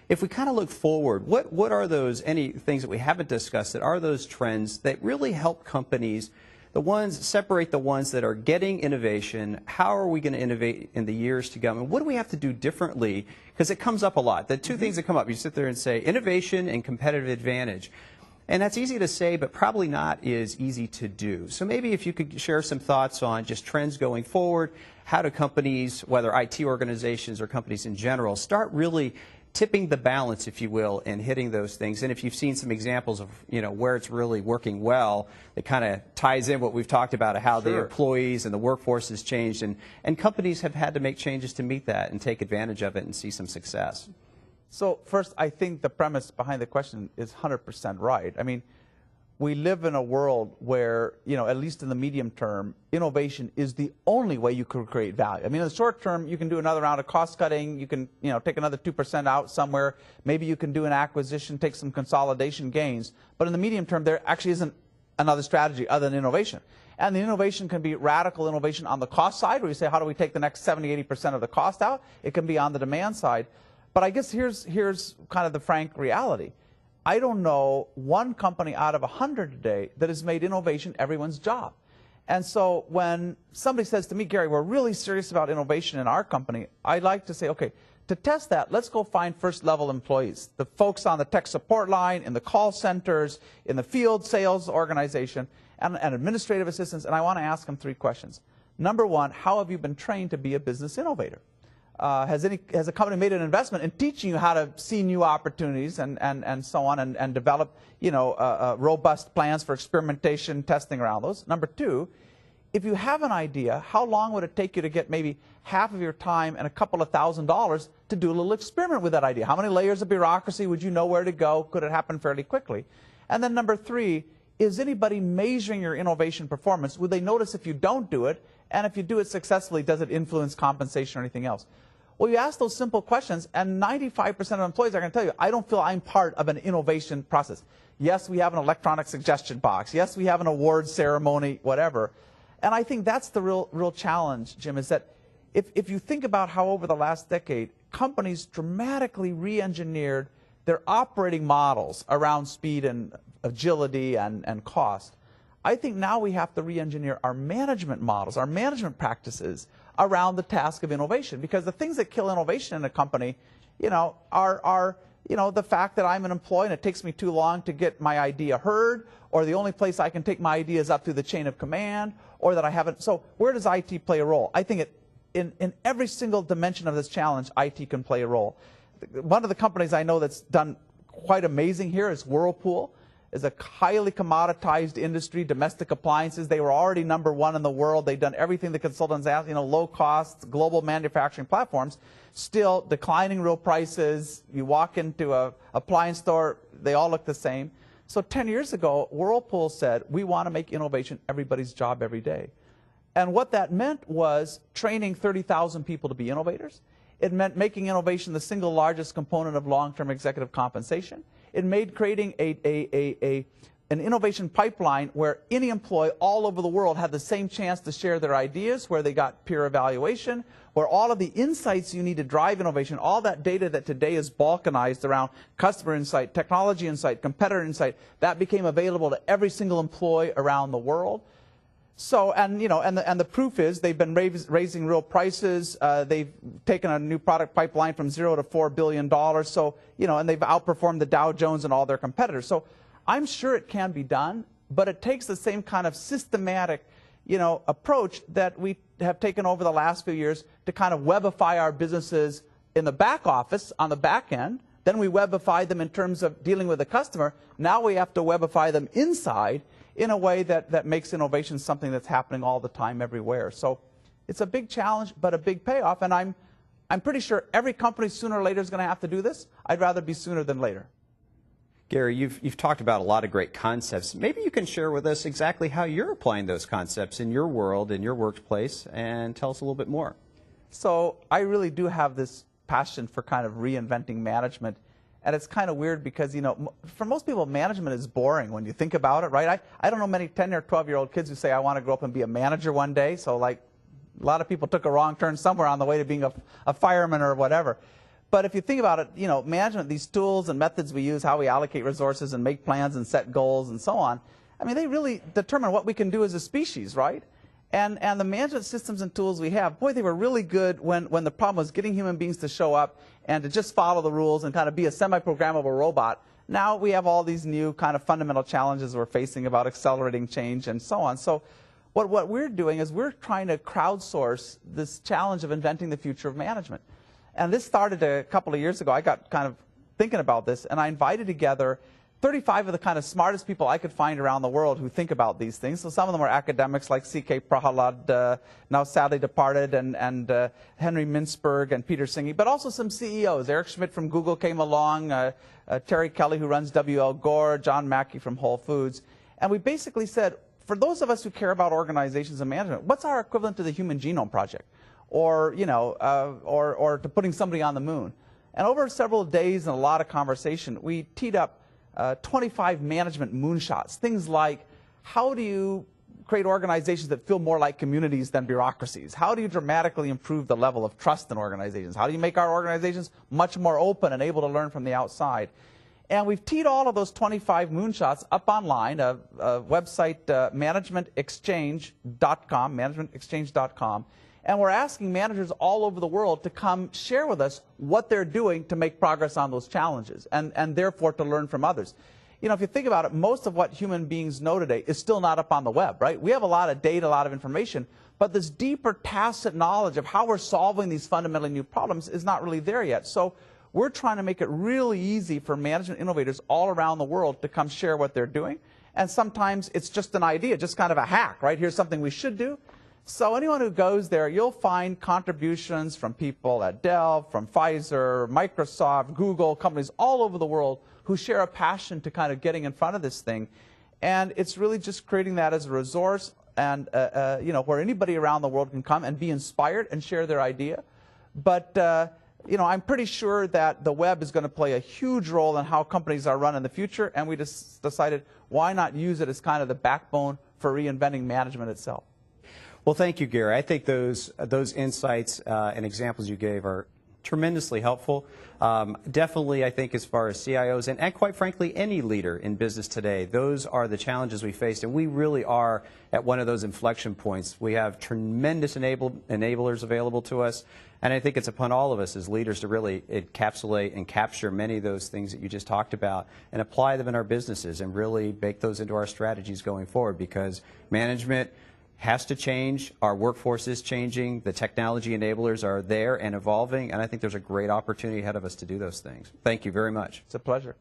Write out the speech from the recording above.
if we kind of look forward, what are those, any things that we haven't discussed that are those trends that really help companies, separate the ones that are getting innovation? How are we going to innovate in the years to come? And what do we have to do differently? Because it comes up a lot. The two things that come up, you sit there and say innovation and competitive advantage. And that's easy to say, but probably not as easy to do. So maybe if you could share some thoughts on just trends going forward, how do companies, whether IT organizations or companies in general, start really tipping the balance, if you will, and hitting those things. And if you've seen some examples of, where it's really working well, it kind of ties in what we've talked about, how the employees and the workforce has changed, and companies have had to make changes to meet that and take advantage of it and see some success. So first, I think the premise behind the question is 100% right. I mean, we live in a world where, at least in the medium term, innovation is the only way you can create value. I mean, in the short term, you can do another round of cost cutting. You can, take another 2% out somewhere. Maybe you can do an acquisition, take some consolidation gains. But in the medium term, there actually isn't another strategy other than innovation. And the innovation can be radical innovation on the cost side, where you say, how do we take the next 70, 80% of the cost out? It can be on the demand side. But I guess here's kind of the frank reality. I don't know one company out of 100 today that has made innovation everyone's job. And so when somebody says to me, Gary, we're really serious about innovation in our company, I like to say, okay, to test that, let's go find first-level employees, the folks on the tech support line, in the call centers, in the field sales organization, and administrative assistants, and I want to ask them 3 questions. Number 1, how have you been trained to be a business innovator? Has a company made an investment in teaching you how to see new opportunities and so on, and develop robust plans for experimentation, testing around those? Number 2, if you have an idea, how long would it take you to get maybe half of your time and a couple of $1,000s to do a little experiment with that idea? How many layers of bureaucracy would you know where to go? Could it happen fairly quickly? And then number 3, is anybody measuring your innovation performance? Would they notice if you don't do it? And if you do it successfully, does it influence compensation or anything else? Well, you ask those simple questions, and 95% of employees are going to tell you, I don't feel I'm part of an innovation process. Yes, we have an electronic suggestion box. Yes, we have an award ceremony, whatever. And I think that's the real challenge, Jim, is that if you think about how over the last decade, companies dramatically re-engineered their operating models around speed and agility and cost, I think now we have to re-engineer our management models, our management practices around the task of innovation. Because the things that kill innovation in a company, are the fact that I'm an employee and it takes me too long to get my idea heard, or the only place I can take my ideas up through the chain of command, or that I haven't. So where does IT play a role? I think in every single dimension of this challenge, IT can play a role. One of the companies I know that's done quite amazing here is Whirlpool. Is a highly commoditized industry, domestic appliances. They were already number 1 in the world. They've done everything the consultants asked, low cost, global manufacturing platforms, still declining real prices. You walk into a appliance store, they all look the same. So 10 years ago, Whirlpool said, we want to make innovation everybody's job every day. And what that meant was training 30,000 people to be innovators. It meant making innovation the single largest component of long-term executive compensation. It made creating an innovation pipeline where any employee all over the world had the same chance to share their ideas, where they got peer evaluation, where all of the insights you need to drive innovation, all that data that today is balkanized around customer insight, technology insight, competitor insight, that became available to every single employee around the world. So, and the proof is they've been raising real prices. They've taken a new product pipeline from 0 to $4 billion. So, and they've outperformed the Dow Jones and all their competitors. So I'm sure it can be done, but it takes the same kind of systematic, approach that we have taken over the last few years to kind of webify our businesses in the back office, on the back end. Then we webify them in terms of dealing with the customer. Now we have to webify them inside in a way that makes innovation something that's happening all the time everywhere. So it's a big challenge, but a big payoff. And I'm pretty sure every company sooner or later is going to have to do this. I'd rather be sooner than later. Gary, you've talked about a lot of great concepts. Maybe you can share with us exactly how you're applying those concepts in your world, in your workplace, and tell us a little bit more. So I really do have this passion for kind of reinventing management. And it's kind of weird because, for most people, management is boring when you think about it, right? I don't know many 10 or 12-year-old kids who say, I want to grow up and be a manager one day. So, like, a lot of people took a wrong turn somewhere on the way to being a fireman or whatever. But if you think about it, you know, management, these tools and methods we use, how we allocate resources and make plans and set goals and so on, I mean, they really determine what we can do as a species, right? And the management systems and tools we have, boy, they were really good when the problem was getting human beings to show up and to just follow the rules and kind of be a semi-programmable robot. Now we have all these new kind of fundamental challenges we're facing about accelerating change and so on. So what we're doing is we're trying to crowdsource this challenge of inventing the future of management. And this started a couple of years ago. I got kind of thinking about this, and I invited together 35 of the kind of smartest people I could find around the world who think about these things. So some of them are academics like C.K. Prahalad, now sadly departed, and Henry Mintzberg and Peter Singh, but also some CEOs. Eric Schmidt from Google came along, Terry Kelly, who runs W.L. Gore, John Mackey from Whole Foods. And we basically said, for those of us who care about organizations and management, what's our equivalent to the Human Genome Project? Or, you know, or to putting somebody on the moon? And over several days and a lot of conversation, we teed up 25 management moonshots. Things like, how do you create organizations that feel more like communities than bureaucracies? How do you dramatically improve the level of trust in organizations? How do you make our organizations much more open and able to learn from the outside? And we've teed all of those 25 moonshots up online, a website, managementexchange.com, managementexchange.com. And we're asking managers all over the world to come share with us what they're doing to make progress on those challenges and therefore to learn from others. You know, if you think about it, most of what human beings know today is still not up on the web, right? We have a lot of data, a lot of information, but this deeper tacit knowledge of how we're solving these fundamentally new problems is not really there yet. So we're trying to make it really easy for management innovators all around the world to come share what they're doing. And sometimes it's just an idea, just kind of a hack, right? Here's something we should do. So anyone who goes there, you'll find contributions from people at Dell, from Pfizer, Microsoft, Google, companies all over the world who share a passion to kind of getting in front of this thing. And it's really just creating that as a resource and, you know, where anybody around the world can come and be inspired and share their idea. But, you know, I'm pretty sure that the web is going to play a huge role in how companies are run in the future. And we just decided, why not use it as kind of the backbone for reinventing management itself? Well, thank you, Gary. I think those insights and examples you gave are tremendously helpful. Definitely, I think, as far as CIOs and quite frankly, any leader in business today, those are the challenges we faced, and we really are at one of those inflection points. We have tremendous enablers available to us, and I think it's upon all of us as leaders to really encapsulate and capture many of those things that you just talked about and apply them in our businesses and really bake those into our strategies going forward, because management has to change. Our workforce is changing. The technology enablers are there and evolving, and I think there's a great opportunity ahead of us to do those things. Thank you very much. It's a pleasure.